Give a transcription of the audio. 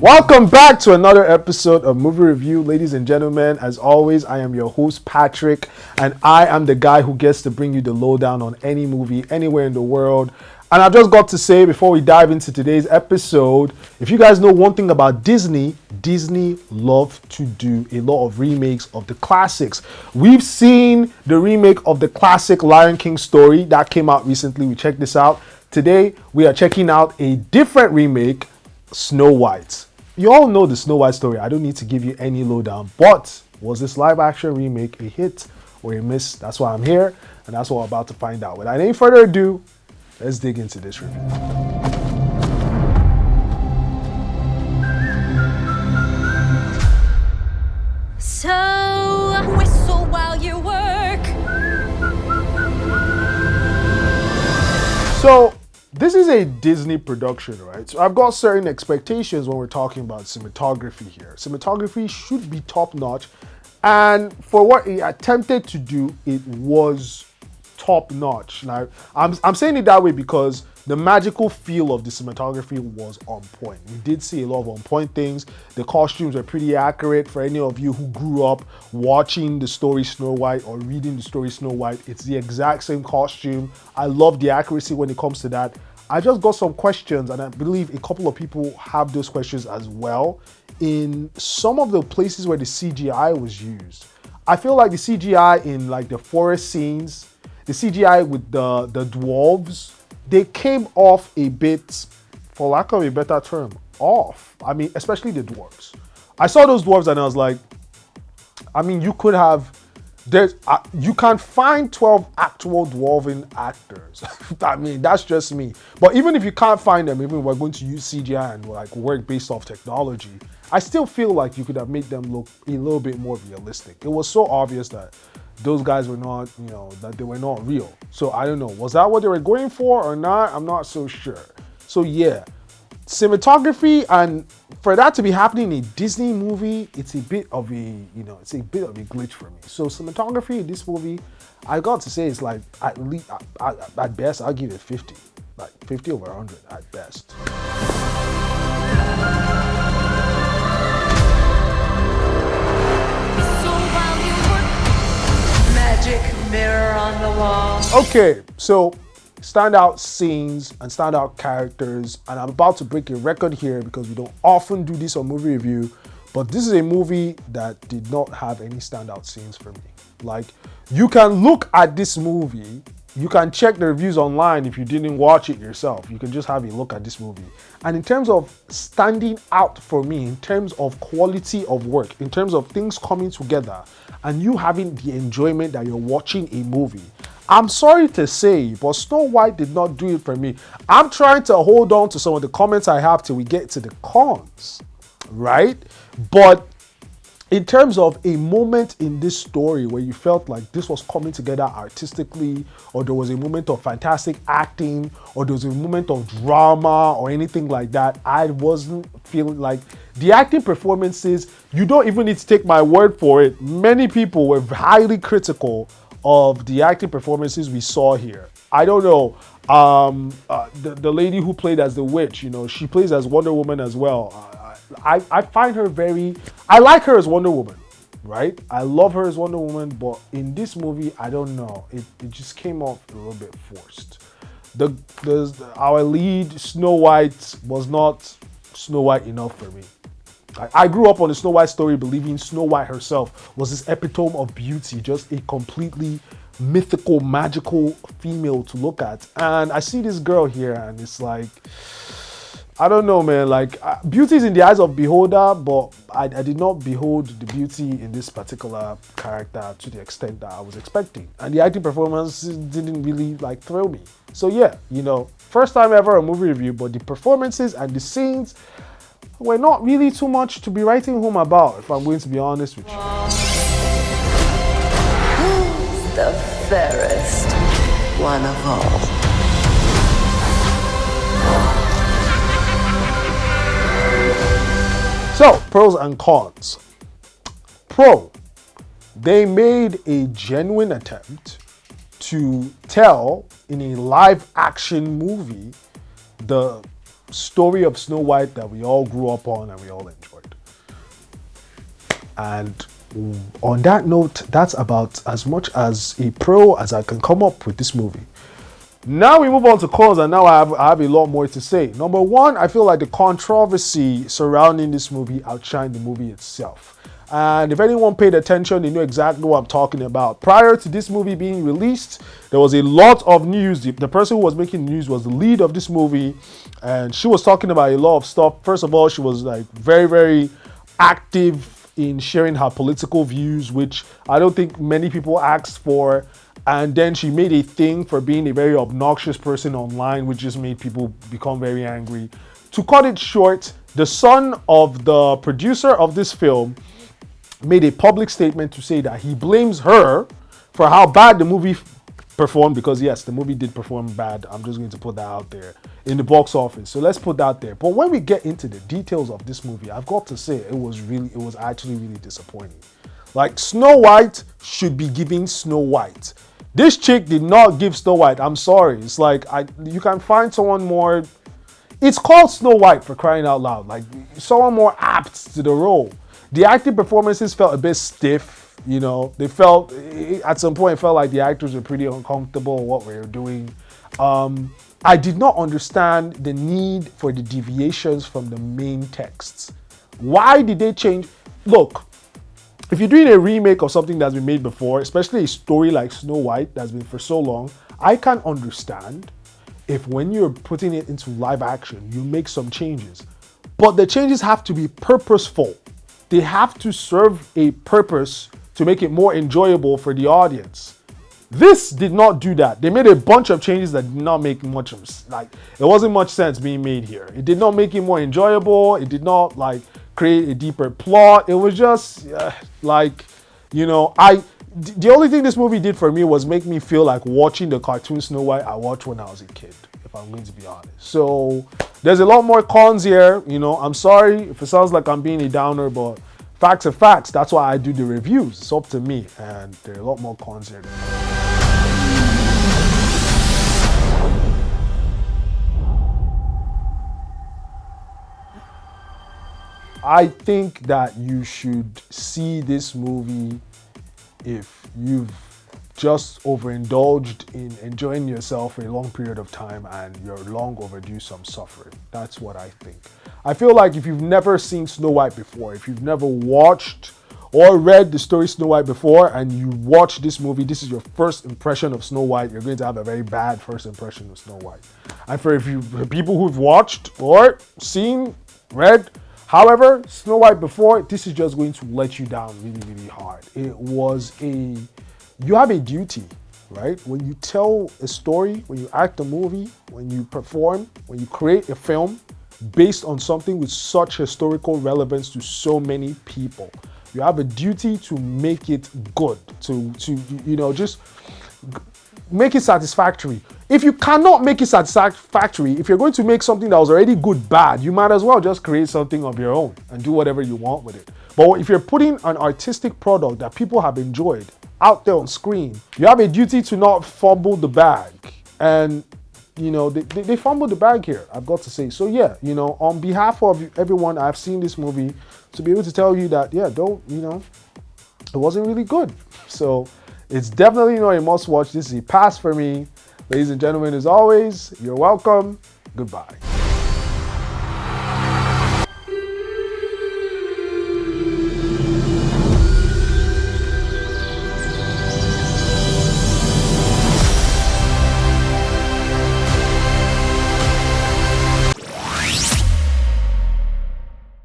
Welcome back to another episode of Movie Review, ladies and gentlemen. As always, I am your host, Patrick, and I am the guy who gets to bring you the lowdown on any movie anywhere in the world. And I've just got to say, before we dive into today's episode, if you guys know one thing about Disney, Disney love to do a lot of remakes of the classics. We've seen the remake of the classic Lion King story that came out recently. We checked this out. Today, we are checking out a different remake, Snow White. You all know the Snow White story. I don't need to give you any lowdown. But was this live action remake a hit or a miss? That's why I'm here, and that's what we're about to find out. Without any further ado, let's dig into this review. So whistle while you work. So this is a Disney production, right? So I've got certain expectations when we're talking about cinematography here. Cinematography should be top notch, and for what it attempted to do, it was top notch. Now, I'm saying it that way because the magical feel of the cinematography was on point. We did see a lot of on point things. The costumes are pretty accurate. For any of you who grew up watching the story Snow White or reading the story Snow White, it's the exact same costume. I love the accuracy when it comes to that. I just got some questions, and I believe a couple of people have those questions as well. In some of the places where the CGI was used, I feel like the CGI in like the forest scenes, the CGI with the dwarves, they came off a bit, for lack of a better term, off. I mean, especially the dwarves. I saw those dwarves and I was like, I mean, you could have, you can't find 12 actual dwarven actors. I mean, that's just me. But even if you can't find them, even if we're going to use CGI and like work based off technology, I still feel like you could have made them look a little bit more realistic. It was so obvious that those guys were not, that they were not real. So I don't know, was that what they were going for or not? I'm not so sure. So yeah, cinematography, and for that to be happening in a Disney movie, it's a bit of a, it's a bit of a glitch for me. So cinematography in this movie, I got to say it's like at least, at best, I'll give it 50, like 50 over 100 at best. Mirror on the wall. Okay, so standout scenes and standout characters, and I'm about to break a record here because we don't often do this on movie review, but this is a movie that did not have any standout scenes for me. Like, you can look at this movie, you can check the reviews online if you didn't watch it yourself. You can just have a look at this movie. And in terms of standing out for me, in terms of quality of work, in terms of things coming together, and you having the enjoyment that you're watching a movie, I'm sorry to say, but Snow White did not do it for me. I'm trying to hold on to some of the comments I have till we get to the cons, right? But in terms of a moment in this story where you felt like this was coming together artistically, or there was a moment of fantastic acting, or there was a moment of drama or anything like that, I wasn't feeling like the acting performances. You don't even need to take my word for it. Many people were highly critical of the acting performances we saw here. I don't know. The lady who played as the witch, she plays as Wonder Woman as well. I find her I like her as Wonder Woman, right? I love her as Wonder Woman, but in this movie, I don't know. It just came off a little bit forced. Our lead, Snow White, was not Snow White enough for me. I grew up on the Snow White story believing Snow White herself was this epitome of beauty, just a completely mythical, magical female to look at. And I see this girl here and it's like, I don't know, man. Like, beauty is in the eyes of beholder, but I did not behold the beauty in this particular character to the extent that I was expecting. And the acting performance didn't really thrill me. So yeah, first time ever a movie review, but the performances and the scenes were not really too much to be writing home about, if I'm going to be honest with you. Who's the fairest one of all? So, pros and cons. Pro, they made a genuine attempt to tell in a live action movie the story of Snow White that we all grew up on and we all enjoyed. And on that note, that's about as much as a pro as I can come up with this movie. Now we move on to cons, and now I have a lot more to say. Number one, I feel like the controversy surrounding this movie outshined the movie itself. And if anyone paid attention, they know exactly what I'm talking about. Prior to this movie being released, there was a lot of news. The person who was making news was the lead of this movie, and she was talking about a lot of stuff. First of all, she was like very, very active in sharing her political views, which I don't think many people asked for. And then she made a thing for being a very obnoxious person online, which just made people become very angry. To cut it short, the son of the producer of this film made a public statement to say that he blames her for how bad the movie performed, because yes, the movie did perform bad. I'm just going to put that out there in the box office. So let's put that there. But when we get into the details of this movie, I've got to say it was actually really disappointing. Like, Snow White should be giving Snow White. This chick did not give Snow White. I'm sorry. It's like, you can find someone more. It's called Snow White, for crying out loud. Like, someone more apt to the role. The acting performances felt a bit stiff, you know. They felt, at some point, it felt like the actors were pretty uncomfortable with what they were doing. I did not understand the need for the deviations from the main texts. Why did they change? Look, if you're doing a remake of something that's been made before, especially a story like Snow White that's been for so long, I can understand if when you're putting it into live action, you make some changes. But the changes have to be purposeful. They have to serve a purpose to make it more enjoyable for the audience. This did not do that. They made a bunch of changes that did not make much of, like, it wasn't much sense being made here. It did not make it more enjoyable. It did not, like, create a deeper plot. It was just like, you know, the only thing this movie did for me was make me feel like watching the cartoon Snow White I watched when I was a kid, if I'm going to be honest. So there's a lot more cons here. You know, I'm sorry if it sounds like I'm being a downer, but facts are facts. That's why I do the reviews. It's up to me, and there are a lot more cons here. I think that you should see this movie if you've just overindulged in enjoying yourself for a long period of time and you're long overdue some suffering. That's what I think. I feel like if you've never seen Snow White before, if you've never watched or read the story Snow White before, and you watch this movie, this is your first impression of Snow White, you're going to have a very bad first impression of Snow White. And for people who've watched or seen, read, however, Snow White before, this is just going to let you down really, really hard. You have a duty, right? When you tell a story, when you act a movie, when you perform, when you create a film based on something with such historical relevance to so many people, you have a duty to make it good, to just make it satisfactory. If you cannot make it satisfactory, if you're going to make something that was already good bad, you might as well just create something of your own and do whatever you want with it. But if you're putting an artistic product that people have enjoyed out there on screen, you have a duty to not fumble the bag. And, you know, they fumbled the bag here, I've got to say. So yeah, you know, on behalf of everyone, I've seen this movie, to be able to tell you that, yeah, it wasn't really good. So it's definitely not a must watch. This is a pass for me. Ladies and gentlemen, as always, you're welcome. Goodbye.